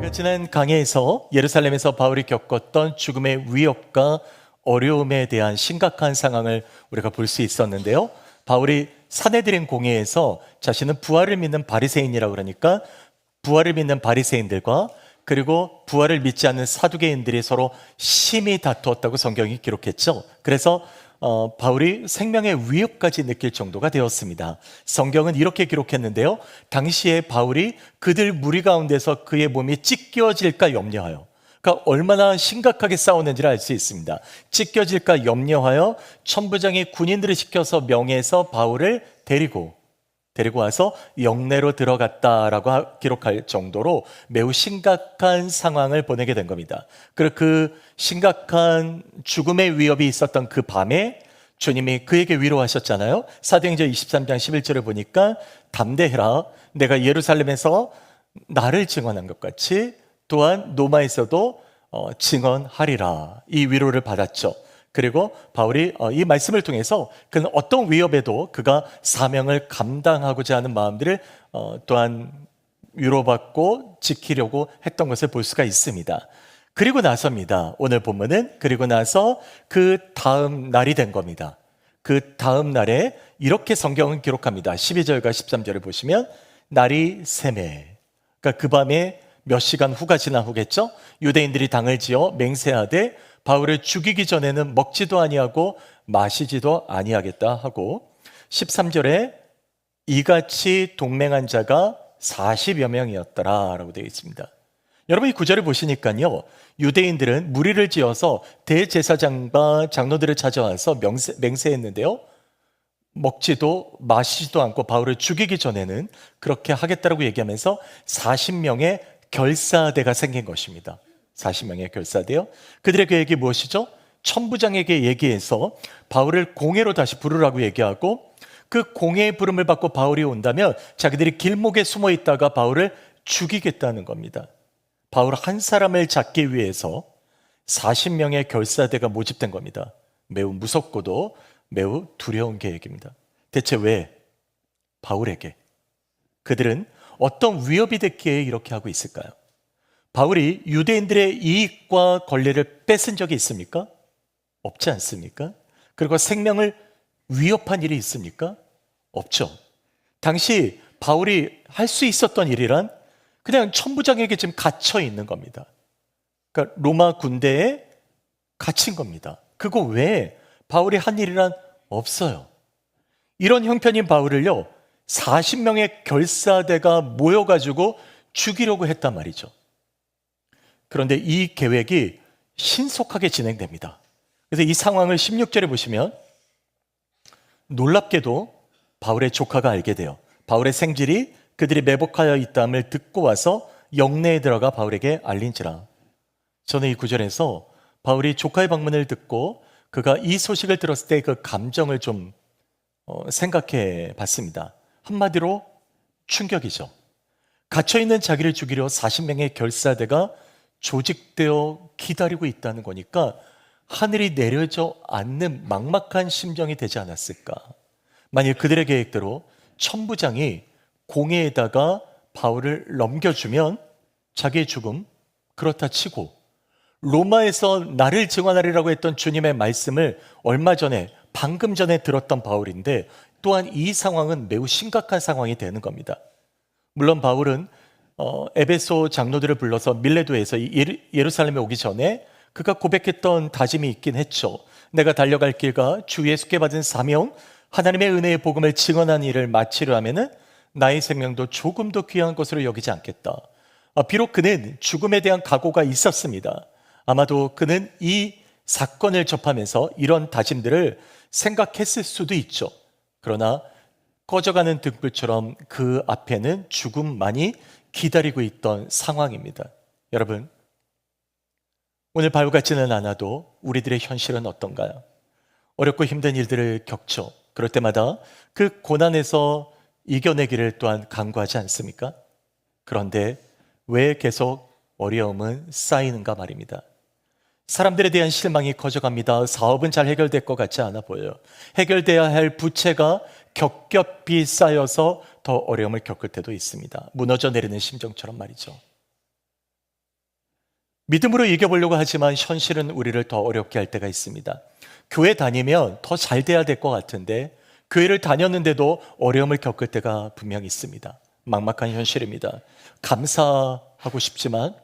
우리가 지난 강해에서 예루살렘에서 바울이 겪었던 죽음의 위협과 어려움에 대한 심각한 상황을 우리가 볼 수 있었는데요. 바울이 산헤드린 공회에서 자신은 부활을 믿는 바리새인이라고 그러니까 부활을 믿는 바리새인들과 그리고 부활을 믿지 않는 사두개인들이 서로 심히 다투었다고 성경이 기록했죠. 그래서 바울이 생명의 위협까지 느낄 정도가 되었습니다. 성경은 이렇게 기록했는데요. 당시에 바울이 그들 무리 가운데서 그의 몸이 찢겨질까 염려하여, 그러니까 얼마나 심각하게 싸웠는지를 알 수 있습니다. 찢겨질까 염려하여 천부장이 군인들을 시켜서 명해서 바울을 데리고 와서 영내로 들어갔다라고 기록할 정도로 매우 심각한 상황을 보내게 된 겁니다. 그리고 그 심각한 죽음의 위협이 있었던 그 밤에 주님이 그에게 위로하셨잖아요. 사도행전 23장 11절을 보니까 담대해라, 내가 예루살렘에서 나를 증언한 것 같이 또한 로마에서도 증언하리라, 이 위로를 받았죠. 그리고 바울이 이 말씀을 통해서 그는 어떤 위협에도 그가 사명을 감당하고자 하는 마음들을 또한 위로받고 지키려고 했던 것을 볼 수가 있습니다. 그리고 나서입니다. 오늘 본문은 그리고 나서 그 다음 날이 된 겁니다. 그 다음 날에 이렇게 성경은 기록합니다. 12절과 13절을 보시면 날이 새매, 그러니까 그 밤에 몇 시간 후가 지난 후겠죠. 유대인들이 당을 지어 맹세하되 바울을 죽이기 전에는 먹지도 아니하고 마시지도 아니하겠다 하고, 13절에 이같이 동맹한 자가 40여 명이었더라 라고 되어 있습니다. 여러분, 이 구절을 보시니까요, 유대인들은 무리를 지어서 대제사장과 장로들을 찾아와서 맹세했는데요, 먹지도 마시지도 않고 바울을 죽이기 전에는 그렇게 하겠다라고 얘기하면서 40명의 결사대가 생긴 것입니다. 40명의 결사대요. 그들의 계획이 무엇이죠? 천부장에게 얘기해서 바울을 공회로 다시 부르라고 얘기하고, 그 공회의 부름을 받고 바울이 온다면 자기들이 길목에 숨어 있다가 바울을 죽이겠다는 겁니다. 바울 한 사람을 잡기 위해서 40명의 결사대가 모집된 겁니다. 매우 무섭고도 매우 두려운 계획입니다. 대체 왜 바울에게, 그들은 어떤 위협이 됐기에 이렇게 하고 있을까요? 바울이 유대인들의 이익과 권리를 뺏은 적이 있습니까? 없지 않습니까? 그리고 생명을 위협한 일이 있습니까? 없죠. 당시 바울이 할 수 있었던 일이란 그냥 천부장에게 지금 갇혀 있는 겁니다. 그러니까 로마 군대에 갇힌 겁니다. 그거 외에 바울이 한 일이란 없어요. 이런 형편인 바울을요, 40명의 결사대가 모여가지고 죽이려고 했단 말이죠. 그런데 이 계획이 신속하게 진행됩니다. 그래서 이 상황을 16절에 보시면 놀랍게도 바울의 조카가 알게 돼요. 바울의 생질이 그들이 매복하여 있다함을 듣고 와서 영내에 들어가 바울에게 알린지라. 저는 이 구절에서 바울이 조카의 방문을 듣고 그가 이 소식을 들었을 때 그 감정을 좀 생각해 봤습니다. 한마디로 충격이죠. 갇혀있는 자기를 죽이려 40명의 결사대가 조직되어 기다리고 있다는 거니까 하늘이 내려져 않는 막막한 심정이 되지 않았을까. 만일 그들의 계획대로 천부장이 공회에다가 바울을 넘겨주면 자기의 죽음 그렇다 치고, 로마에서 나를 증언하리라고 했던 주님의 말씀을 얼마 전에 방금 전에 들었던 바울인데, 또한 이 상황은 매우 심각한 상황이 되는 겁니다. 물론 바울은 에베소 장로들을 불러서 밀레도에서 예루살렘에 오기 전에 그가 고백했던 다짐이 있긴 했죠. 내가 달려갈 길과 주 예수께 받은 사명, 하나님의 은혜의 복음을 증언한 일을 마치려 하면은 나의 생명도 조금도 귀한 것으로 여기지 않겠다. 비록 그는 죽음에 대한 각오가 있었습니다. 아마도 그는 이 사건을 접하면서 이런 다짐들을 생각했을 수도 있죠. 그러나 꺼져가는 등불처럼 그 앞에는 죽음만이 기다리고 있던 상황입니다. 여러분, 오늘 바울 같지는 않아도 우리들의 현실은 어떤가요? 어렵고 힘든 일들을 겪죠. 그럴 때마다 그 고난에서 이겨내기를 또한 간구하지 않습니까? 그런데 왜 계속 어려움은 쌓이는가 말입니다. 사람들에 대한 실망이 커져갑니다. 사업은 잘 해결될 것 같지 않아 보여요. 해결돼야 할 부채가 겹겹이 쌓여서 더 어려움을 겪을 때도 있습니다. 무너져 내리는 심정처럼 말이죠. 믿음으로 이겨보려고 하지만 현실은 우리를 더 어렵게 할 때가 있습니다. 교회 다니면 더 잘 돼야 될 것 같은데 교회를 다녔는데도 어려움을 겪을 때가 분명히 있습니다. 막막한 현실입니다. 감사하고 싶지만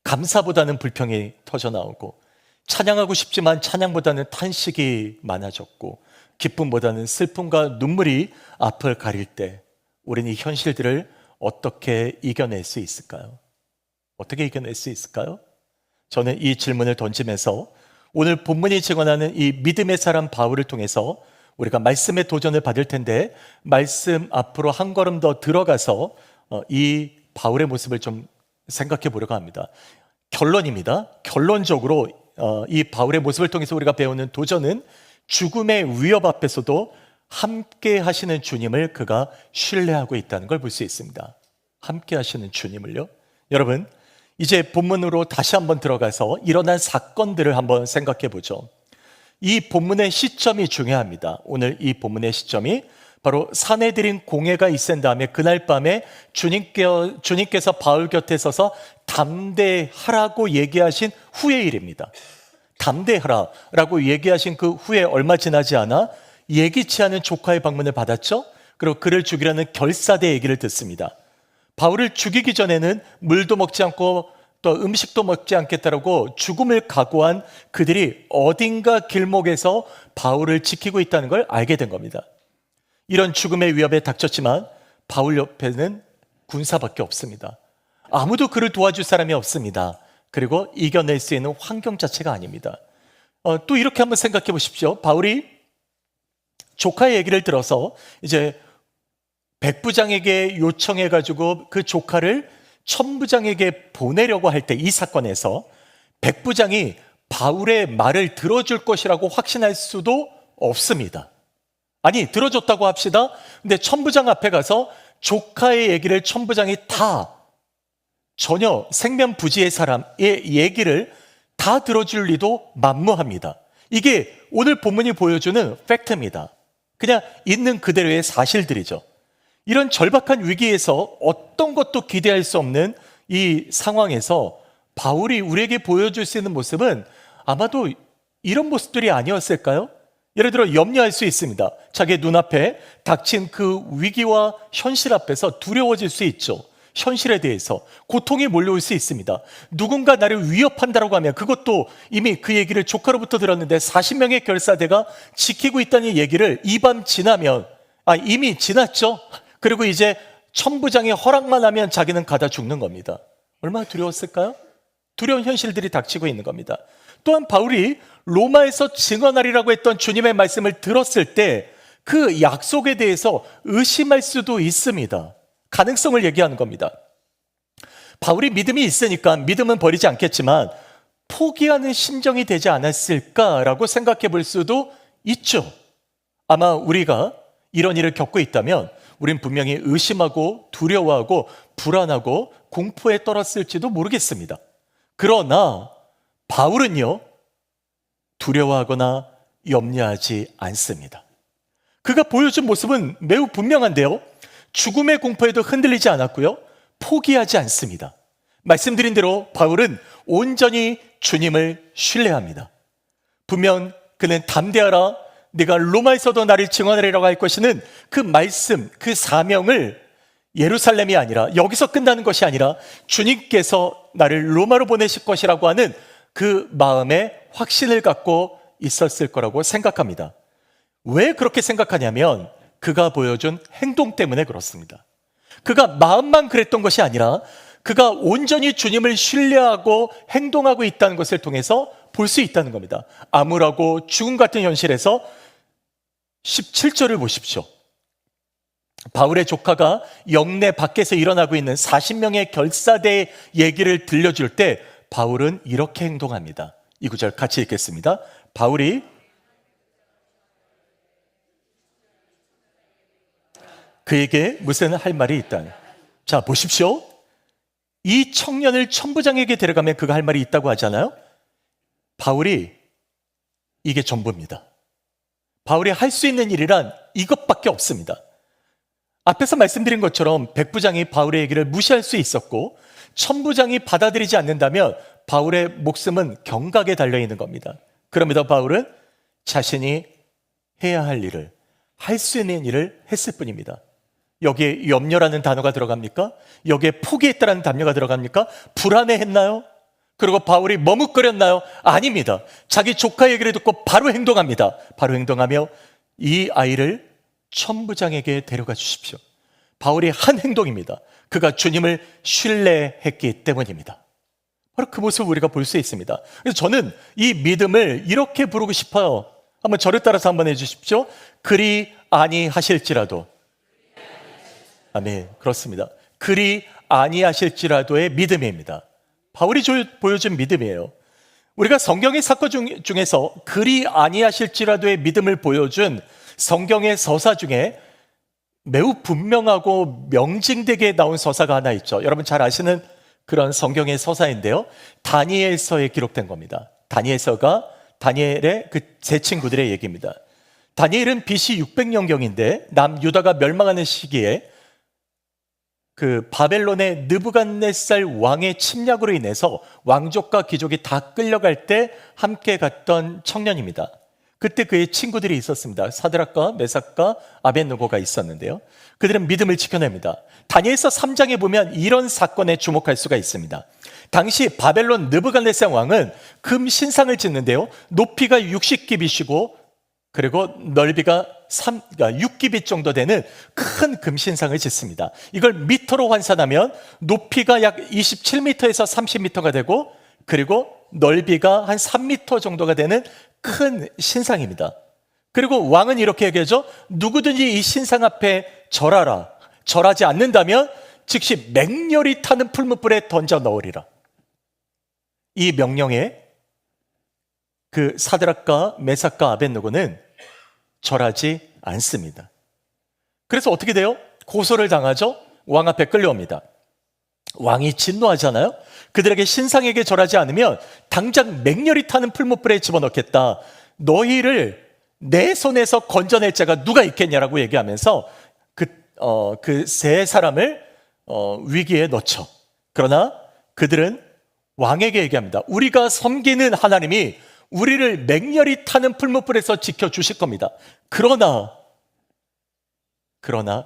감사보다는 불평이 터져 나오고, 찬양하고 싶지만 찬양보다는 탄식이 많아졌고, 기쁨보다는 슬픔과 눈물이 앞을 가릴 때 우리는 이 현실들을 어떻게 이겨낼 수 있을까요? 어떻게 이겨낼 수 있을까요? 저는 이 질문을 던지면서 오늘 본문이 증언하는 이 믿음의 사람 바울을 통해서 우리가 말씀의 도전을 받을 텐데, 말씀 앞으로 한 걸음 더 들어가서 이 바울의 모습을 좀 생각해 보려고 합니다. 결론입니다. 결론적으로 이 바울의 모습을 통해서 우리가 배우는 도전은 죽음의 위협 앞에서도 함께 하시는 주님을 그가 신뢰하고 있다는 걸 볼 수 있습니다. 함께 하시는 주님을요. 여러분, 이제 본문으로 다시 한번 들어가서 일어난 사건들을 한번 생각해 보죠. 이 본문의 시점이 중요합니다. 오늘 이 본문의 시점이 바로 사내들인 공회가 있은 다음에 그날 밤에 주님께서 바울 곁에 서서 담대하라고 얘기하신 후의 일입니다. 담대하라라고 얘기하신 그 후에 얼마 지나지 않아 예기치 않은 조카의 방문을 받았죠. 그리고 그를 죽이려는 결사대 얘기를 듣습니다. 바울을 죽이기 전에는 물도 먹지 않고 또 음식도 먹지 않겠다라고 죽음을 각오한 그들이 어딘가 길목에서 바울을 지키고 있다는 걸 알게 된 겁니다. 이런 죽음의 위협에 닥쳤지만 바울 옆에는 군사밖에 없습니다. 아무도 그를 도와줄 사람이 없습니다. 그리고 이겨낼 수 있는 환경 자체가 아닙니다. 또 이렇게 한번 생각해 보십시오. 바울이 조카의 얘기를 들어서 이제 백부장에게 요청해가지고 그 조카를 천부장에게 보내려고 할 때, 이 사건에서 백부장이 바울의 말을 들어줄 것이라고 확신할 수도 없습니다. 아니, 들어줬다고 합시다. 근데 천부장 앞에 가서 조카의 얘기를 천부장이 다, 전혀 생면부지의 사람의 얘기를 다 들어줄 리도 만무합니다. 이게 오늘 본문이 보여주는 팩트입니다. 그냥 있는 그대로의 사실들이죠. 이런 절박한 위기에서 어떤 것도 기대할 수 없는 이 상황에서 바울이 우리에게 보여줄 수 있는 모습은 아마도 이런 모습들이 아니었을까요? 예를 들어 염려할 수 있습니다. 자기 눈앞에 닥친 그 위기와 현실 앞에서 두려워질 수 있죠. 현실에 대해서 고통이 몰려올 수 있습니다. 누군가 나를 위협한다고 하면, 그것도 이미 그 얘기를 조카로부터 들었는데 40명의 결사대가 지키고 있다는 얘기를 이 밤 지나면, 이미 지났죠. 그리고 이제 천부장의 허락만 하면 자기는 가다 죽는 겁니다. 얼마나 두려웠을까요? 두려운 현실들이 닥치고 있는 겁니다. 또한 바울이 로마에서 증언하리라고 했던 주님의 말씀을 들었을 때 그 약속에 대해서 의심할 수도 있습니다. 가능성을 얘기하는 겁니다. 바울이 믿음이 있으니까 믿음은 버리지 않겠지만 포기하는 심정이 되지 않았을까라고 생각해 볼 수도 있죠. 아마 우리가 이런 일을 겪고 있다면 우린 분명히 의심하고 두려워하고 불안하고 공포에 떨었을지도 모르겠습니다. 그러나 바울은요, 두려워하거나 염려하지 않습니다. 그가 보여준 모습은 매우 분명한데요, 죽음의 공포에도 흔들리지 않았고요, 포기하지 않습니다. 말씀드린 대로 바울은 온전히 주님을 신뢰합니다. 분명 그는 담대하라, 네가 로마에서도 나를 증언하리라고 할 것이는 그 말씀, 그 사명을 예루살렘이 아니라, 여기서 끝나는 것이 아니라 주님께서 나를 로마로 보내실 것이라고 하는 그 마음에 확신을 갖고 있었을 거라고 생각합니다. 왜 그렇게 생각하냐면 그가 보여준 행동 때문에 그렇습니다. 그가 마음만 그랬던 것이 아니라 그가 온전히 주님을 신뢰하고 행동하고 있다는 것을 통해서 볼 수 있다는 겁니다. 암울하고 죽음 같은 현실에서 17절을 보십시오. 바울의 조카가 영내 밖에서 일어나고 있는 40명의 결사대의 얘기를 들려줄 때 바울은 이렇게 행동합니다. 이 구절 같이 읽겠습니다. 바울이 그에게 무슨 할 말이 있다. 자, 보십시오. 이 청년을 천부장에게 데려가면 그가 할 말이 있다고 하잖아요. 바울이 이게 전부입니다. 바울이 할 수 있는 일이란 이것밖에 없습니다. 앞에서 말씀드린 것처럼 백부장이 바울의 얘기를 무시할 수 있었고, 천부장이 받아들이지 않는다면 바울의 목숨은 경각에 달려있는 겁니다. 그럼에도 바울은 자신이 해야 할 일을, 할 수 있는 일을 했을 뿐입니다. 여기에 염려라는 단어가 들어갑니까? 여기에 포기했다라는 단어가 들어갑니까? 불안해했나요? 그리고 바울이 머뭇거렸나요? 아닙니다. 자기 조카 얘기를 듣고 바로 행동합니다. 바로 행동하며 이 아이를 천부장에게 데려가 주십시오. 바울이 한 행동입니다. 그가 주님을 신뢰했기 때문입니다. 바로 그 모습을 우리가 볼 수 있습니다. 그래서 저는 이 믿음을 이렇게 부르고 싶어요. 한번 저를 따라서 한번 해주십시오. 그리 아니하실지라도. 아멘. 그렇습니다. 그리 아니하실지라도의 믿음입니다. 바울이 보여준 믿음이에요. 우리가 성경의 사건 중에서 그리 아니하실지라도의 믿음을 보여준 성경의 서사 중에 매우 분명하고 명징되게 나온 서사가 하나 있죠. 여러분 잘 아시는 그런 성경의 서사인데요. 다니엘서에 기록된 겁니다. 다니엘서가 다니엘의 그 세 친구들의 얘기입니다. 다니엘은 BC 600년경인데 남유다가 멸망하는 시기에 그 바벨론의 느부갓네살 왕의 침략으로 인해서 왕족과 귀족이 다 끌려갈 때 함께 갔던 청년입니다. 그때 그의 친구들이 있었습니다. 사드락과 메삭과 아벳느고가 있었는데요. 그들은 믿음을 지켜냅니다. 다니엘서 3장에 보면 이런 사건에 주목할 수가 있습니다. 당시 바벨론 느부갓네살 왕은 금 신상을 짓는데요. 높이가 60규빗이고 그리고 넓이가 6규빗 정도 되는 큰 금신상을 짓습니다. 이걸 미터로 환산하면 높이가 약 27m에서 30m가 되고 그리고 넓이가 한 3m 정도가 되는 큰 신상입니다. 그리고 왕은 이렇게 얘기하죠. 누구든지 이 신상 앞에 절하라. 절하지 않는다면 즉시 맹렬히 타는 풀무불에 던져 넣으리라. 이 명령에 그 사드락과 메삭과 아벳느고는 절하지 않습니다. 그래서 어떻게 돼요? 고소를 당하죠. 왕 앞에 끌려옵니다. 왕이 진노하잖아요. 그들에게 신상에게 절하지 않으면 당장 맹렬히 타는 풀무불에 집어넣겠다. 너희를 내 손에서 건져낼 자가 누가 있겠냐라고 얘기하면서 그 세 사람을 위기에 넣죠. 그러나 그들은 왕에게 얘기합니다. 우리가 섬기는 하나님이 우리를 맹렬히 타는 풀무불에서 지켜주실 겁니다. 그러나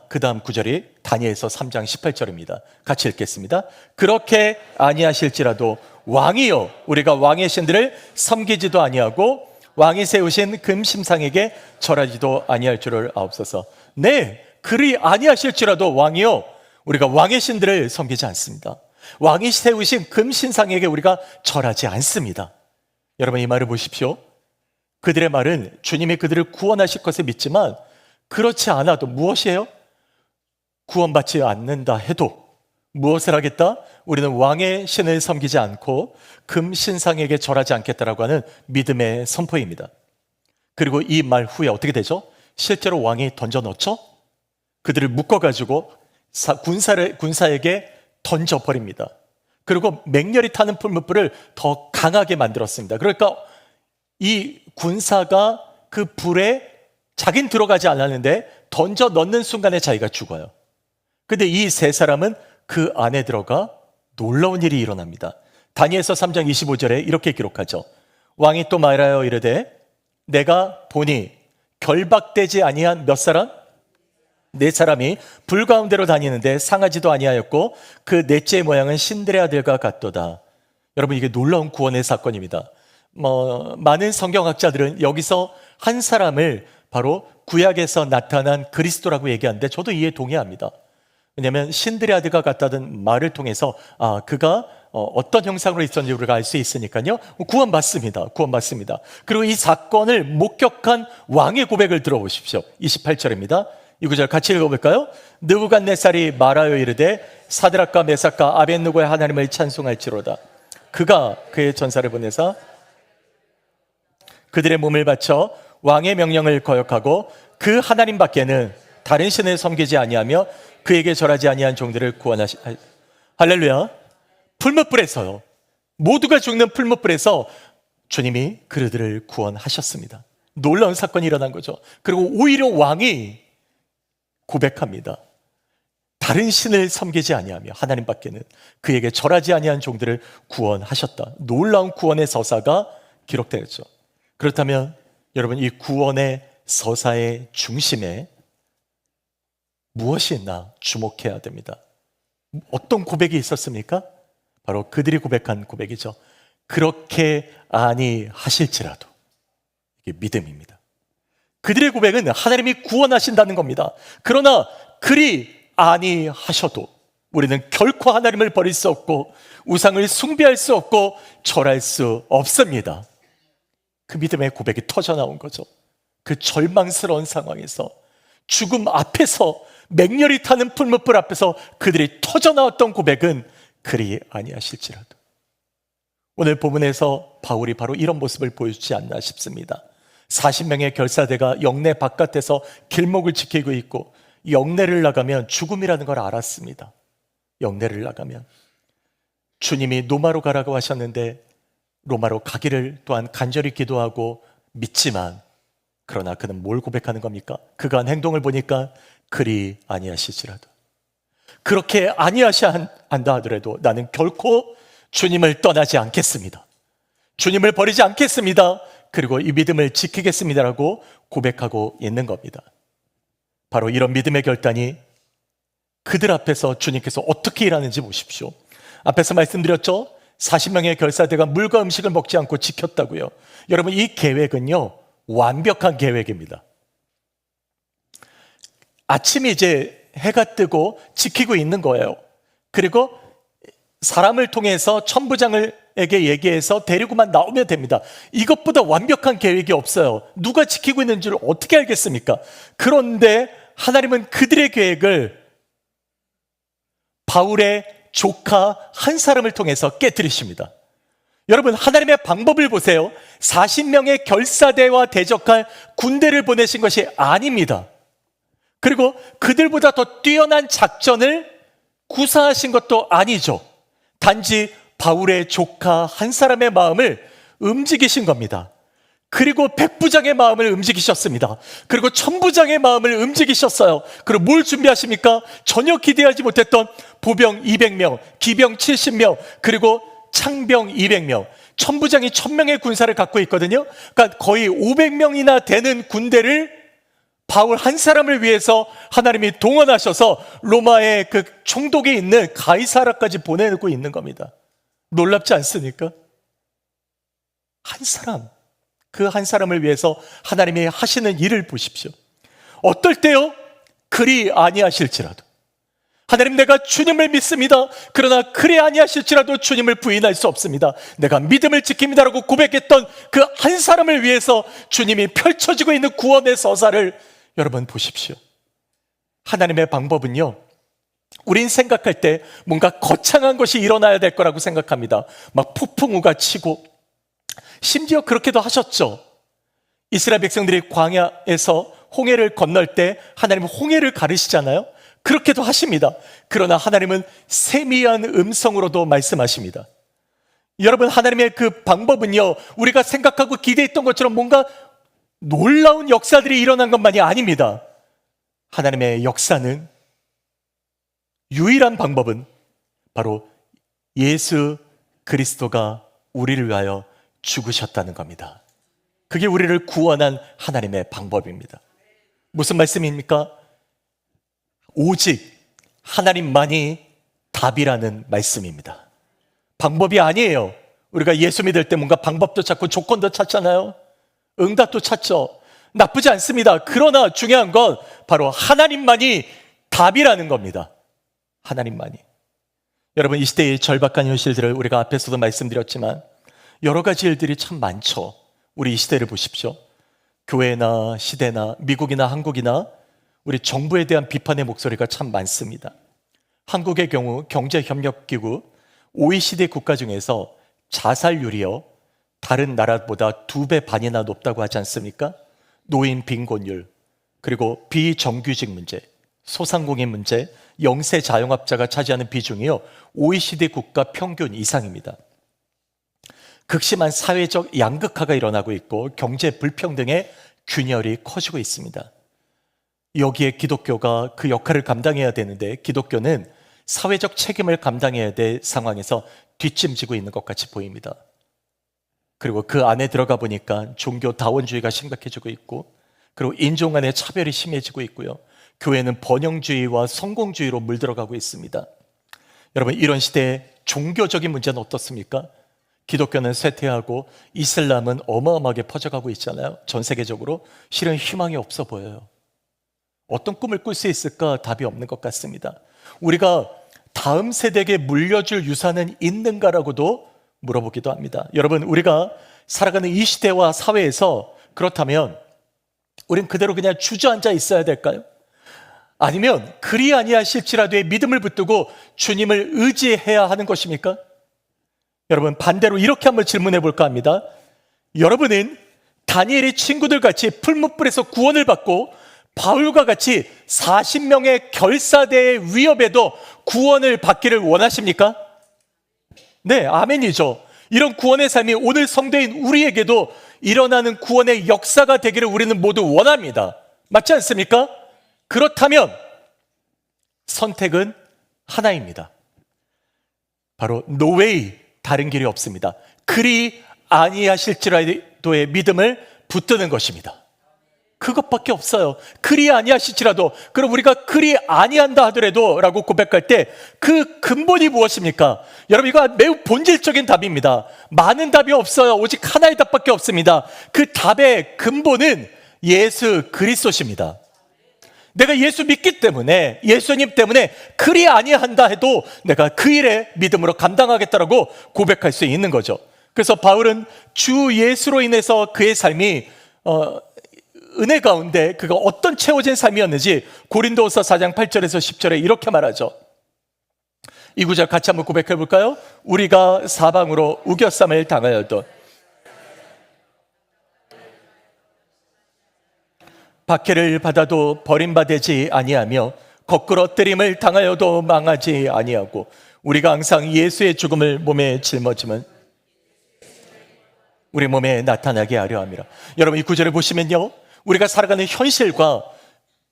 그 다음 구절이 다니엘서 3장 18절입니다. 같이 읽겠습니다. 그렇게 아니하실지라도 왕이여 우리가 왕의 신들을 섬기지도 아니하고 왕이 세우신 금심상에게 절하지도 아니할 줄을 아옵소서. 네, 그리 아니하실지라도 왕이여 우리가 왕의 신들을 섬기지 않습니다. 왕이 세우신 금신상에게 우리가 절하지 않습니다. 여러분 이 말을 보십시오. 그들의 말은 주님이 그들을 구원하실 것을 믿지만 그렇지 않아도 무엇이에요? 구원받지 않는다 해도 무엇을 하겠다? 우리는 왕의 신을 섬기지 않고 금신상에게 절하지 않겠다라고 하는 믿음의 선포입니다. 그리고 이 말 후에 어떻게 되죠? 실제로 왕이 던져 넣죠? 그들을 묶어가지고 군사에게 던져버립니다. 그리고 맹렬히 타는 풀무불을 더 강하게 만들었습니다. 그러니까 이 군사가 그 불에 자긴 들어가지 않았는데 던져 넣는 순간에 자기가 죽어요. 근데 이 세 사람은 그 안에 들어가 놀라운 일이 일어납니다. 다니엘서 3장 25절에 이렇게 기록하죠. 왕이 또 말하여 이르되 내가 보니 결박되지 아니한 몇 사람? 네 사람이 불 가운데로 다니는데 상하지도 아니하였고 그 넷째의 모양은 신들의 아들과 같도다. 여러분 이게 놀라운 구원의 사건입니다. 많은 성경학자들은 여기서 한 사람을 바로 구약에서 나타난 그리스도라고 얘기하는데 저도 이에 동의합니다. 왜냐하면 신들의 아들과 같다는 말을 통해서 그가 어떤 형상으로 있었는지 우리가 알 수 있으니까요. 구원받습니다. 구원받습니다. 그리고 이 사건을 목격한 왕의 고백을 들어보십시오. 28절입니다. 이 구절 같이 읽어볼까요? 느부갓네살이 말하여 이르되 사드락과 메삭과 아벳느고의 하나님을 찬송할지로다. 그가 그의 전사를 보내사 그들의 몸을 바쳐 왕의 명령을 거역하고 그 하나님 밖에는 다른 신을 섬기지 아니하며 그에게 절하지 아니한 종들을 구원하시. 할렐루야. 풀무불에서요. 모두가 죽는 풀무불에서 주님이 그들을 구원하셨습니다. 놀라운 사건이 일어난 거죠. 그리고 오히려 왕이 고백합니다. 다른 신을 섬기지 아니하며 하나님밖에는 그에게 절하지 아니한 종들을 구원하셨다. 놀라운 구원의 서사가 기록되었죠. 그렇다면 여러분, 이 구원의 서사의 중심에 무엇이 있나 주목해야 됩니다. 어떤 고백이 있었습니까? 바로 그들이 고백한 고백이죠. 그렇게 아니하실지라도. 이게 믿음입니다. 그들의 고백은 하나님이 구원하신다는 겁니다. 그러나 그리 아니하셔도 우리는 결코 하나님을 버릴 수 없고 우상을 숭배할 수 없고 절할 수 없습니다. 그 믿음의 고백이 터져 나온 거죠. 그 절망스러운 상황에서, 죽음 앞에서, 맹렬히 타는 풀무불 앞에서 그들이 터져 나왔던 고백은 그리 아니하실지라도. 오늘 본문에서 바울이 바로 이런 모습을 보여주지 않나 싶습니다. 40명의 결사대가 영내 바깥에서 길목을 지키고 있고, 영내를 나가면 죽음이라는 걸 알았습니다. 영내를 나가면 주님이 로마로 가라고 하셨는데 로마로 가기를 또한 간절히 기도하고 믿지만, 그러나 그는 뭘 고백하는 겁니까? 그가 한 행동을 보니까 그리 아니하시지라도, 그렇게 아니하셔야 한다 하더라도 나는 결코 주님을 떠나지 않겠습니다. 주님을 버리지 않겠습니다. 그리고 이 믿음을 지키겠습니다라고 고백하고 있는 겁니다. 바로 이런 믿음의 결단이 그들 앞에서 주님께서 어떻게 일하는지 보십시오. 앞에서 말씀드렸죠? 40명의 결사대가 물과 음식을 먹지 않고 지켰다고요. 여러분, 이 계획은요, 완벽한 계획입니다. 아침이 이제 해가 뜨고 지키고 있는 거예요. 그리고 사람을 통해서 천부장에게 얘기해서 데리고만 나오면 됩니다. 이것보다 완벽한 계획이 없어요. 누가 지키고 있는 줄 어떻게 알겠습니까? 그런데 하나님은 그들의 계획을 바울의 조카 한 사람을 통해서 깨뜨리십니다. 여러분, 하나님의 방법을 보세요. 40명의 결사대와 대적할 군대를 보내신 것이 아닙니다. 그리고 그들보다 더 뛰어난 작전을 구사하신 것도 아니죠. 단지 바울의 조카 한 사람의 마음을 움직이신 겁니다. 그리고 백부장의 마음을 움직이셨습니다. 그리고 천부장의 마음을 움직이셨어요. 그리고 뭘 준비하십니까? 전혀 기대하지 못했던 보병 200명, 기병 70명, 그리고 창병 200명, 천부장이 1000명의 군사를 갖고 있거든요. 그러니까 거의 500명이나 되는 군대를 바울 한 사람을 위해서 하나님이 동원하셔서 로마의 그 총독에 있는 가이사라까지 보내고 있는 겁니다. 놀랍지 않습니까? 한 사람, 그 한 사람을 위해서 하나님이 하시는 일을 보십시오. 어떨 때요? 그리 아니하실지라도, 하나님, 내가 주님을 믿습니다. 그러나 그리 아니하실지라도 주님을 부인할 수 없습니다. 내가 믿음을 지킵니다라고 고백했던 그 한 사람을 위해서 주님이 펼쳐지고 있는 구원의 서사를 여러분 보십시오. 하나님의 방법은요, 우린 생각할 때 뭔가 거창한 것이 일어나야 될 거라고 생각합니다. 막 폭풍우가 치고, 심지어 그렇게도 하셨죠. 이스라엘 백성들이 광야에서 홍해를 건널 때 하나님은 홍해를 가르시잖아요. 그렇게도 하십니다. 그러나 하나님은 세미한 음성으로도 말씀하십니다. 여러분, 하나님의 그 방법은요, 우리가 생각하고 기대했던 것처럼 뭔가 놀라운 역사들이 일어난 것만이 아닙니다. 하나님의 역사는, 유일한 방법은 바로 예수 그리스도가 우리를 위하여 죽으셨다는 겁니다. 그게 우리를 구원한 하나님의 방법입니다. 무슨 말씀입니까? 오직 하나님만이 답이라는 말씀입니다. 방법이 아니에요. 우리가 예수 믿을 때 뭔가 방법도 찾고 조건도 찾잖아요. 응답도 찾죠. 나쁘지 않습니다. 그러나 중요한 건 바로 하나님만이 답이라는 겁니다. 하나님만이. 여러분, 이 시대의 절박한 현실들을 우리가 앞에서도 말씀드렸지만 여러 가지 일들이 참 많죠. 우리 이 시대를 보십시오. 교회나 시대나 미국이나 한국이나 우리 정부에 대한 비판의 목소리가 참 많습니다. 한국의 경우 경제협력기구 OECD 국가 중에서 자살률이요, 다른 나라보다 2배 반이나 높다고 하지 않습니까? 노인 빈곤율, 그리고 비정규직 문제, 소상공인 문제, 영세 자영업자가 차지하는 비중이요, OECD 국가 평균 이상입니다. 극심한 사회적 양극화가 일어나고 있고 경제 불평등의 균열이 커지고 있습니다. 여기에 기독교가 그 역할을 감당해야 되는데 기독교는 사회적 책임을 감당해야 될 상황에서 뒷짐지고 있는 것 같이 보입니다. 그리고 그 안에 들어가 보니까 종교 다원주의가 심각해지고 있고, 그리고 인종 간의 차별이 심해지고 있고요. 교회는 번영주의와 성공주의로 물들어가고 있습니다. 여러분, 이런 시대에 종교적인 문제는 어떻습니까? 기독교는 쇠퇴하고 이슬람은 어마어마하게 퍼져가고 있잖아요. 전 세계적으로. 실은 희망이 없어 보여요. 어떤 꿈을 꿀 수 있을까? 답이 없는 것 같습니다. 우리가 다음 세대에게 물려줄 유산은 있는가라고도 물어보기도 합니다. 여러분, 우리가 살아가는 이 시대와 사회에서 그렇다면 우린 그대로 그냥 주저앉아 있어야 될까요? 아니면 그리 아니하실지라도의 믿음을 붙들고 주님을 의지해야 하는 것입니까? 여러분, 반대로 이렇게 한번 질문해 볼까 합니다. 여러분은 다니엘의 친구들 같이 풀무불에서 구원을 받고 바울과 같이 40명의 결사대의 위협에도 구원을 받기를 원하십니까? 네, 아멘이죠. 이런 구원의 삶이 오늘 성도인 우리에게도 일어나는 구원의 역사가 되기를 우리는 모두 원합니다. 맞지 않습니까? 그렇다면 선택은 하나입니다. 바로 no way, 다른 길이 없습니다. 그리 아니하실지라도의 믿음을 붙드는 것입니다. 그것밖에 없어요. 그리 아니하실지라도, 그럼 우리가 그리 아니한다 하더라도 라고 고백할 때 그 근본이 무엇입니까? 여러분, 이거 매우 본질적인 답입니다. 많은 답이 없어요. 오직 하나의 답밖에 없습니다. 그 답의 근본은 예수 그리스도십니다. 내가 예수 믿기 때문에, 예수님 때문에 그리 아니한다 해도 내가 그 일에 믿음으로 감당하겠다라고 고백할 수 있는 거죠. 그래서 바울은 주 예수로 인해서 그의 삶이 은혜 가운데 그가 어떤 채워진 삶이었는지 고린도후서 4장 8절에서 10절에 이렇게 말하죠. 이 구절 같이 한번 고백해 볼까요? 우리가 사방으로 우겨쌈을 당하여도 박해를 받아도 버림받지 아니하며 거꾸로 때림을 당하여도 망하지 아니하고 우리가 항상 예수의 죽음을 몸에 짊어지면 우리 몸에 나타나게 하려 함이라. 여러분, 이 구절을 보시면요, 우리가 살아가는 현실과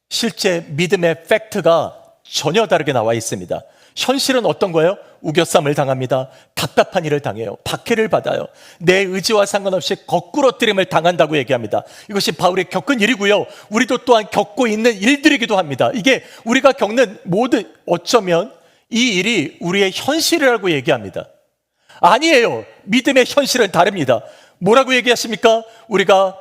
실제 믿음의 팩트가 전혀 다르게 나와 있습니다. 현실은 어떤 거예요? 우겨쌈을 당합니다. 답답한 일을 당해요. 박해를 받아요. 내 의지와 상관없이 거꾸로 뜨림을 당한다고 얘기합니다. 이것이 바울이 겪은 일이고요, 우리도 또한 겪고 있는 일들이기도 합니다. 이게 우리가 겪는 모든, 어쩌면 이 일이 우리의 현실이라고 얘기합니다. 아니에요. 믿음의 현실은 다릅니다. 뭐라고 얘기하십니까? 우리가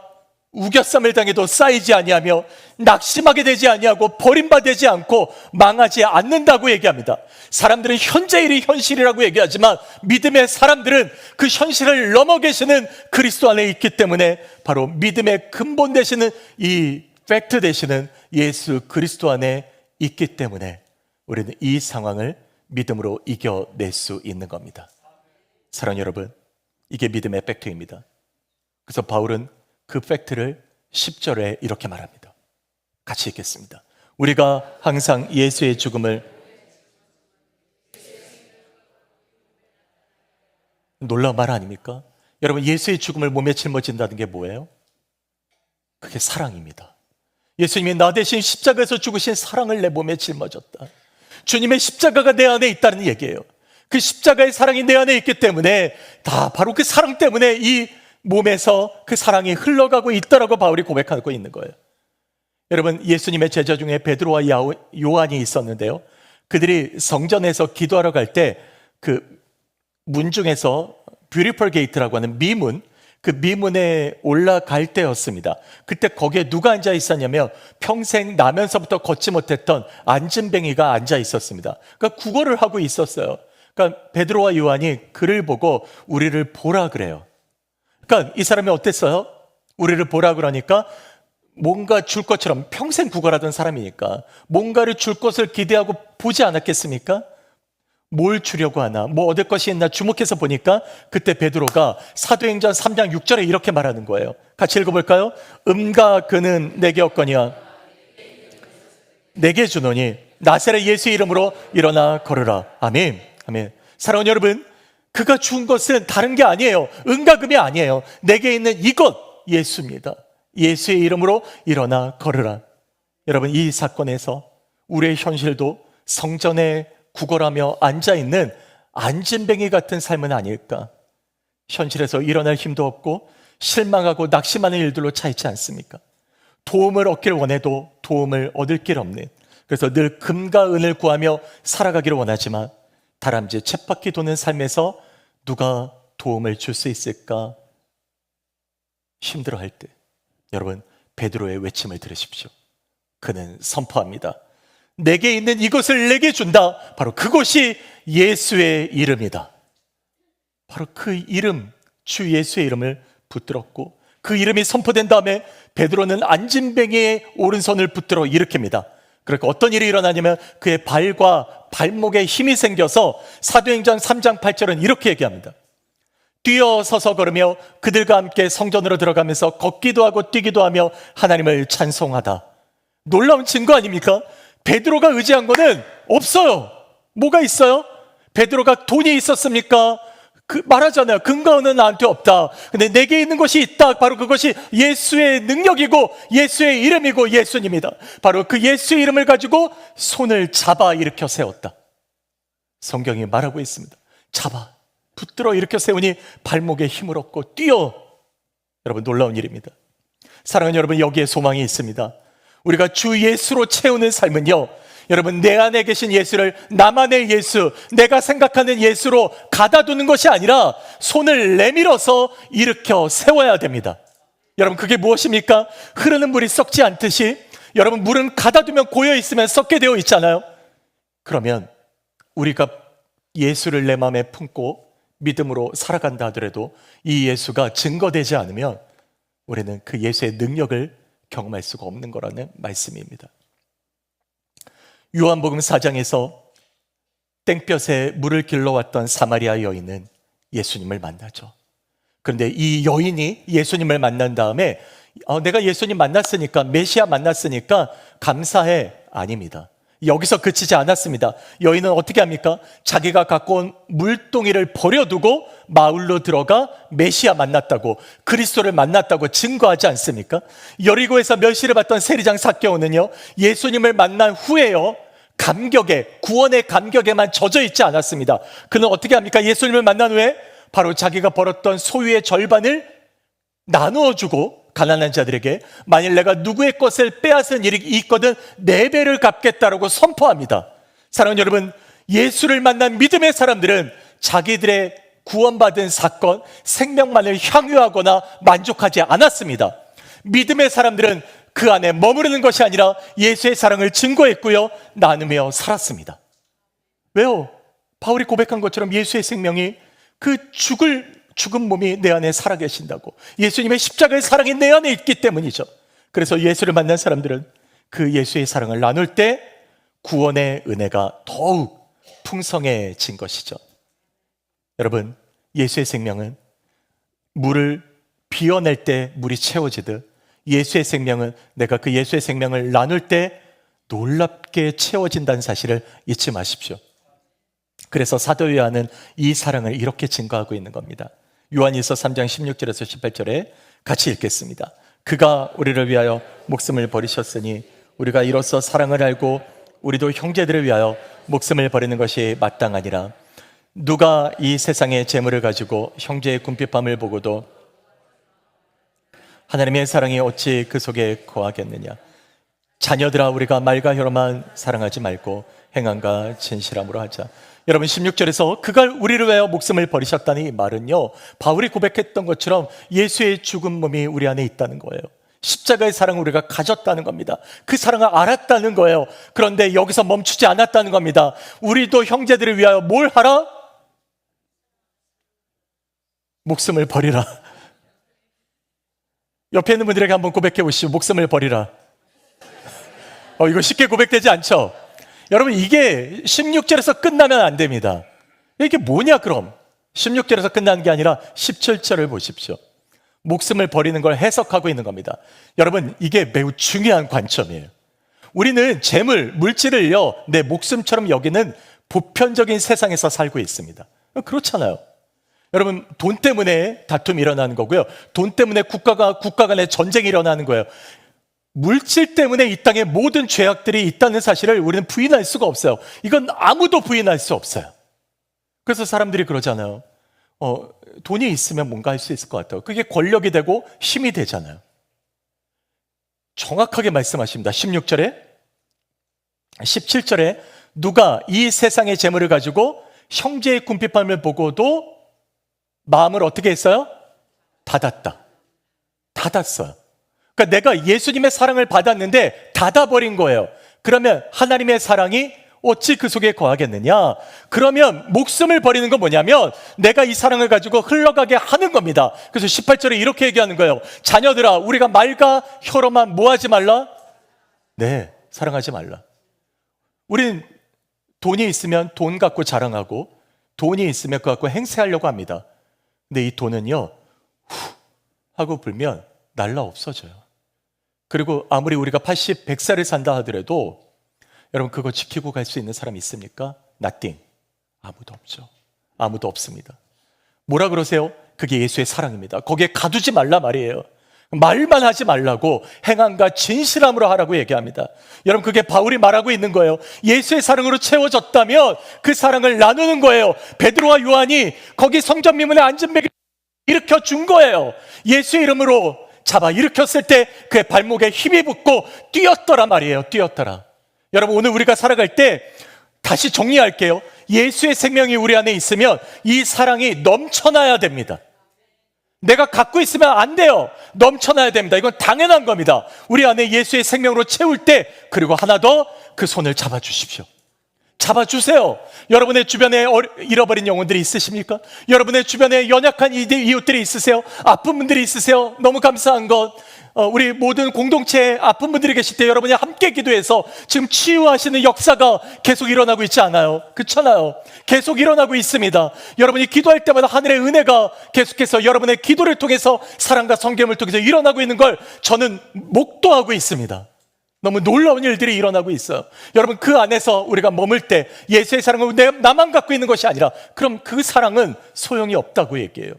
우겨쌈을 당해도 쌓이지 아니하며 낙심하게 되지 아니하고 버림받지 않고 망하지 않는다고 얘기합니다. 사람들은 현재 일이 현실이라고 얘기하지만 믿음의 사람들은 그 현실을 넘어 계시는 그리스도 안에 있기 때문에 바로 믿음의 근본 되시는 이 팩트 되시는 예수 그리스도 안에 있기 때문에 우리는 이 상황을 믿음으로 이겨낼 수 있는 겁니다. 사랑하는 여러분, 이게 믿음의 팩트입니다. 그래서 바울은 그 팩트를 10절에 이렇게 말합니다. 같이 읽겠습니다. 우리가 항상 예수의 죽음을, 놀라운 말 아닙니까? 여러분, 예수의 죽음을 몸에 짊어진다는 게 뭐예요? 그게 사랑입니다. 예수님이 나 대신 십자가에서 죽으신 사랑을 내 몸에 짊어졌다. 주님의 십자가가 내 안에 있다는 얘기예요. 그 십자가의 사랑이 내 안에 있기 때문에 다 바로 그 사랑 때문에 이 몸에서 그 사랑이 흘러가고 있다라고 바울이 고백하고 있는 거예요. 여러분, 예수님의 제자 중에 베드로와 요한이 있었는데요, 그들이 성전에서 기도하러 갈 때 그 문중에서 뷰티풀 게이트라고 하는 미문, 그 미문에 올라갈 때였습니다. 그때 거기에 누가 앉아 있었냐면 평생 나면서부터 걷지 못했던 안진뱅이가 앉아 있었습니다. 그러니까 구걸을 하고 있었어요. 그러니까 베드로와 요한이 그를 보고 우리를 보라 그래요. 그러니까 이 사람이 어땠어요? 우리를 보라 그러니까 뭔가 줄 것처럼, 평생 구걸하던 사람이니까 뭔가를 줄 것을 기대하고 보지 않았겠습니까? 뭘 주려고 하나, 뭐 얻을 것이 있나 주목해서 보니까 그때 베드로가 사도행전 3장 6절에 이렇게 말하는 거예요. 같이 읽어볼까요? 음과 그는 내게 얻거니와 내게 주노니 나사렛 예수의 이름으로 일어나 걸으라. 아멘. 아멘. 사랑하는 여러분, 그가 준 것은 다른 게 아니에요. 은과 금이 아니에요. 내게 있는 이것, 예수입니다. 예수의 이름으로 일어나 걸으라. 여러분, 이 사건에서 우리의 현실도 성전에 구걸하며 앉아있는 안진뱅이 같은 삶은 아닐까? 현실에서 일어날 힘도 없고 실망하고 낙심하는 일들로 차 있지 않습니까? 도움을 얻길 원해도 도움을 얻을 길 없는, 그래서 늘 금과 은을 구하며 살아가기를 원하지만 다람쥐 쳇바퀴 도는 삶에서 누가 도움을 줄 수 있을까 힘들어할 때, 여러분, 베드로의 외침을 들으십시오. 그는 선포합니다. 내게 있는 이것을 내게 준다. 바로 그것이 예수의 이름이다. 바로 그 이름, 주 예수의 이름을 붙들었고, 그 이름이 선포된 다음에 베드로는 안진뱅이의 오른손을 붙들어 일으킵니다. 그러니까 어떤 일이 일어나냐면 그의 발과 발목에 힘이 생겨서 사도행전 3장 8절은 이렇게 얘기합니다. 뛰어서서 걸으며 그들과 함께 성전으로 들어가면서 걷기도 하고 뛰기도 하며 하나님을 찬송하다. 놀라운 증거 아닙니까? 베드로가 의지한 거는 없어요. 뭐가 있어요? 베드로가 돈이 있었습니까? 말하잖아요. 근거는 나한테 없다. 근데 내게 있는 것이 있다. 바로 그것이 예수의 능력이고 예수의 이름이고 예수님이다. 바로 그 예수의 이름을 가지고 손을 잡아 일으켜 세웠다. 성경이 말하고 있습니다. 잡아, 붙들어 일으켜 세우니 발목에 힘을 얻고 뛰어. 여러분, 놀라운 일입니다. 사랑하는 여러분, 여기에 소망이 있습니다. 우리가 주 예수로 채우는 삶은요, 여러분, 내 안에 계신 예수를 나만의 예수, 내가 생각하는 예수로 가다두는 것이 아니라 손을 내밀어서 일으켜 세워야 됩니다. 여러분, 그게 무엇입니까? 흐르는 물이 썩지 않듯이, 여러분, 물은 가다두면 고여 있으면 썩게 되어 있잖아요. 그러면 우리가 예수를 내 마음에 품고 믿음으로 살아간다 하더라도 이 예수가 증거되지 않으면 우리는 그 예수의 능력을 경험할 수가 없는 거라는 말씀입니다. 요한복음 4장에서 땡볕에 물을 길러왔던 사마리아 여인은 예수님을 만나죠. 그런데 이 여인이 예수님을 만난 다음에 내가 예수님 만났으니까, 메시아 만났으니까 감사해. 아닙니다. 여기서 그치지 않았습니다. 여인은 어떻게 합니까? 자기가 갖고 온 물동이를 버려두고 마을로 들어가 메시아 만났다고, 그리스도를 만났다고 증거하지 않습니까? 여리고에서 멸시를 받던 세리장 삭개오는요, 예수님을 만난 후에요, 감격에, 구원의 감격에만 젖어 있지 않았습니다. 그는 어떻게 합니까? 예수님을 만난 후에 바로 자기가 벌었던 소유의 절반을 나누어 주고, 가난한 자들에게 만일 내가 누구의 것을 빼앗은 일이 있거든 4배를 갚겠다라고 선포합니다. 사랑하는 여러분, 예수를 만난 믿음의 사람들은 자기들의 구원받은 사건, 생명만을 향유하거나 만족하지 않았습니다. 믿음의 사람들은 그 안에 머무르는 것이 아니라 예수의 사랑을 증거했고요, 나누며 살았습니다. 왜요? 바울이 고백한 것처럼 예수의 생명이, 그 죽은 몸이 내 안에 살아계신다고, 예수님의 십자가의 사랑이 내 안에 있기 때문이죠. 그래서 예수를 만난 사람들은 그 예수의 사랑을 나눌 때 구원의 은혜가 더욱 풍성해진 것이죠. 여러분, 예수의 생명은 물을 비워낼 때 물이 채워지듯, 예수의 생명은 내가 그 예수의 생명을 나눌 때 놀랍게 채워진다는 사실을 잊지 마십시오. 그래서 사도 요한은 이 사랑을 이렇게 증거하고 있는 겁니다. 요한일서 3장 16절에서 18절에 같이 읽겠습니다. 그가 우리를 위하여 목숨을 버리셨으니 우리가 이로써 사랑을 알고 우리도 형제들을 위하여 목숨을 버리는 것이 마땅하니라. 누가 이 세상의 재물을 가지고 형제의 궁핍함을 보고도 하나님의 사랑이 어찌 그 속에 거하겠느냐. 자녀들아, 우리가 말과 혀로만 사랑하지 말고 행함과 진실함으로 하자. 여러분, 16절에서 그가 우리를 위하여 목숨을 버리셨다는 이 말은요, 바울이 고백했던 것처럼 예수의 죽은 몸이 우리 안에 있다는 거예요. 십자가의 사랑을 우리가 가졌다는 겁니다. 그 사랑을 알았다는 거예요. 그런데 여기서 멈추지 않았다는 겁니다. 우리도 형제들을 위하여 뭘 하라? 목숨을 버리라. 옆에 있는 분들에게 한번 고백해 보시죠. 목숨을 버리라. 이거 쉽게 고백되지 않죠? 여러분, 이게 16절에서 끝나면 안 됩니다. 이게 뭐냐 그럼? 16절에서 끝나는 게 아니라 17절을 보십시오. 목숨을 버리는 걸 해석하고 있는 겁니다. 여러분, 이게 매우 중요한 관점이에요. 우리는 재물, 물질을요, 내 목숨처럼 여기는 보편적인 세상에서 살고 있습니다. 그렇잖아요. 여러분, 돈 때문에 다툼이 일어나는 거고요, 돈 때문에 국가 간의 전쟁이 일어나는 거예요. 물질 때문에 이 땅에 모든 죄악들이 있다는 사실을 우리는 부인할 수가 없어요. 이건 아무도 부인할 수 없어요. 그래서 사람들이 그러잖아요. 돈이 있으면 뭔가 할 수 있을 것 같아요. 그게 권력이 되고 힘이 되잖아요. 정확하게 말씀하십니다. 16절에 17절에 누가 이 세상의 재물을 가지고 형제의 궁핍함을 보고도 마음을 어떻게 했어요? 닫았어요. 그러니까 내가 예수님의 사랑을 받았는데 닫아버린 거예요. 그러면 하나님의 사랑이 어찌 그 속에 거하겠느냐? 그러면 목숨을 버리는 건 뭐냐면 내가 이 사랑을 가지고 흘러가게 하는 겁니다. 그래서 18절에 이렇게 얘기하는 거예요. 자녀들아, 우리가 말과 혀로만 뭐 하지 말라? 네, 사랑하지 말라. 우린 돈이 있으면 돈 갖고 자랑하고 돈이 있으면 그거 갖고 행세하려고 합니다. 근데 이 돈은요, 후 하고 불면 날라 없어져요. 그리고 아무리 우리가 80, 100살을 산다 하더라도 여러분 그거 지키고 갈 수 있는 사람이 있습니까? Nothing. 아무도 없죠. 아무도 없습니다. 뭐라 그러세요? 그게 예수의 사랑입니다. 거기에 가두지 말라 말이에요. 말만 하지 말라고 행함과 진실함으로 하라고 얘기합니다. 여러분 그게 바울이 말하고 있는 거예요. 예수의 사랑으로 채워졌다면 그 사랑을 나누는 거예요. 베드로와 요한이 거기 성전 미문에 앉은 백을 일으켜 준 거예요. 예수의 이름으로 잡아 일으켰을 때 그의 발목에 힘이 붙고 뛰었더라 말이에요. 뛰었더라. 여러분 오늘 우리가 살아갈 때 다시 정리할게요. 예수의 생명이 우리 안에 있으면 이 사랑이 넘쳐나야 됩니다. 내가 갖고 있으면 안 돼요. 넘쳐나야 됩니다. 이건 당연한 겁니다. 우리 안에 예수의 생명으로 채울 때, 그리고 하나 더, 그 손을 잡아주십시오. 잡아주세요. 여러분의 주변에 잃어버린 영혼들이 있으십니까? 여러분의 주변에 연약한 이웃들이 있으세요? 아픈 분들이 있으세요? 너무 감사한 것, 우리 모든 공동체에 아픈 분들이 계실 때 여러분이 함께 기도해서 지금 치유하시는 역사가 계속 일어나고 있지 않아요? 그렇잖아요. 계속 일어나고 있습니다. 여러분이 기도할 때마다 하늘의 은혜가 계속해서 여러분의 기도를 통해서 사랑과 성경을 통해서 일어나고 있는 걸 저는 목도하고 있습니다. 너무 놀라운 일들이 일어나고 있어요. 여러분 그 안에서 우리가 머물 때 예수의 사랑을 나만 갖고 있는 것이 아니라 그럼 그 사랑은 소용이 없다고 얘기해요.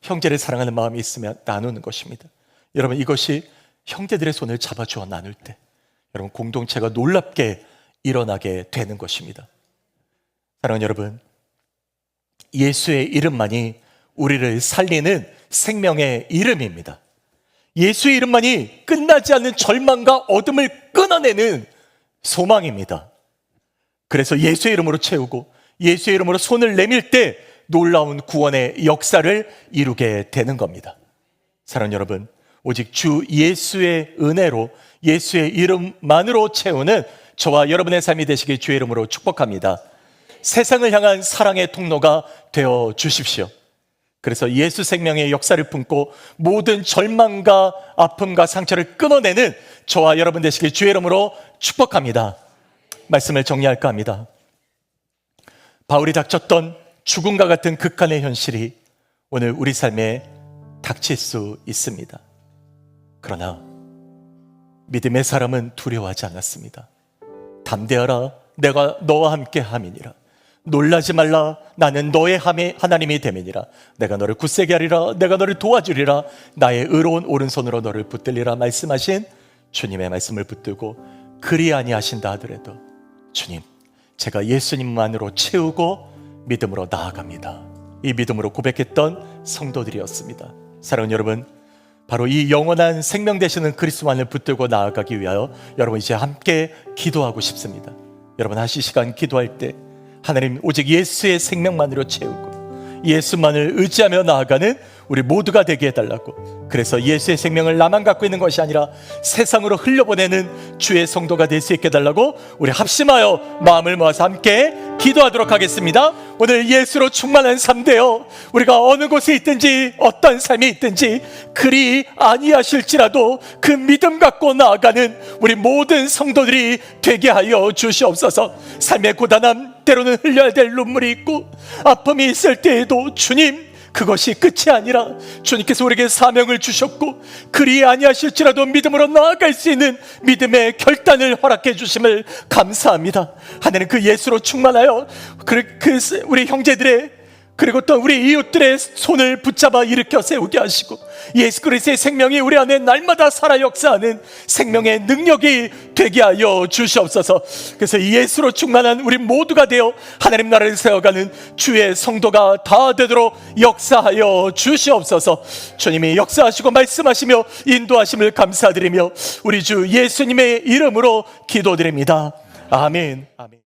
형제를 사랑하는 마음이 있으면 나누는 것입니다. 여러분 이것이 형제들의 손을 잡아주어 나눌 때 여러분 공동체가 놀랍게 일어나게 되는 것입니다. 사랑하는 여러분, 예수의 이름만이 우리를 살리는 생명의 이름입니다. 예수의 이름만이 끝나지 않는 절망과 어둠을 끊어내는 소망입니다. 그래서 예수의 이름으로 채우고 예수의 이름으로 손을 내밀 때 놀라운 구원의 역사를 이루게 되는 겁니다. 사랑하는 여러분, 오직 주 예수의 은혜로 예수의 이름만으로 채우는 저와 여러분의 삶이 되시길 주의 이름으로 축복합니다. 세상을 향한 사랑의 통로가 되어 주십시오. 그래서 예수 생명의 역사를 품고 모든 절망과 아픔과 상처를 끊어내는 저와 여러분 되시길 주의 이름으로 축복합니다. 말씀을 정리할까 합니다. 바울이 닥쳤던 죽음과 같은 극한의 현실이 오늘 우리 삶에 닥칠 수 있습니다. 그러나 믿음의 사람은 두려워하지 않았습니다. 담대하라, 내가 너와 함께 함이니라. 놀라지 말라, 나는 너의 하나님이 됨이니라. 내가 너를 굳세게 하리라, 내가 너를 도와주리라. 나의 의로운 오른손으로 너를 붙들리라 말씀하신 주님의 말씀을 붙들고 그리 아니하신다 하더라도 주님, 제가 예수님만으로 채우고 믿음으로 나아갑니다. 이 믿음으로 고백했던 성도들이었습니다. 사랑하는 여러분, 바로 이 영원한 생명 되시는 그리스도만을 붙들고 나아가기 위하여 여러분 이제 함께 기도하고 싶습니다. 여러분 한 시간 기도할 때 하나님 오직 예수의 생명만으로 채우고 예수만을 의지하며 나아가는 우리 모두가 되게 해달라고, 그래서 예수의 생명을 나만 갖고 있는 것이 아니라 세상으로 흘려보내는 주의 성도가 될 수 있게 해달라고 우리 합심하여 마음을 모아서 함께 기도하도록 하겠습니다. 오늘 예수로 충만한 삶 되어 우리가 어느 곳에 있든지 어떤 삶이 있든지 그리 아니하실지라도 그 믿음 갖고 나아가는 우리 모든 성도들이 되게 하여 주시옵소서. 삶의 고단함, 때로는 흘려야 될 눈물이 있고 아픔이 있을 때에도 주님, 그것이 끝이 아니라 주님께서 우리에게 사명을 주셨고 그리 아니하실지라도 믿음으로 나아갈 수 있는 믿음의 결단을 허락해 주심을 감사합니다. 하나님 그 예수로 충만하여 우리 형제들의 그리고 또 우리 이웃들의 손을 붙잡아 일으켜 세우게 하시고 예수 그리스도의 생명이 우리 안에 날마다 살아 역사하는 생명의 능력이 되게 하여 주시옵소서. 그래서 예수로 충만한 우리 모두가 되어 하나님 나라를 세워가는 주의 성도가 다 되도록 역사하여 주시옵소서. 주님이 역사하시고 말씀하시며 인도하심을 감사드리며 우리 주 예수님의 이름으로 기도드립니다. 아멘. 아멘.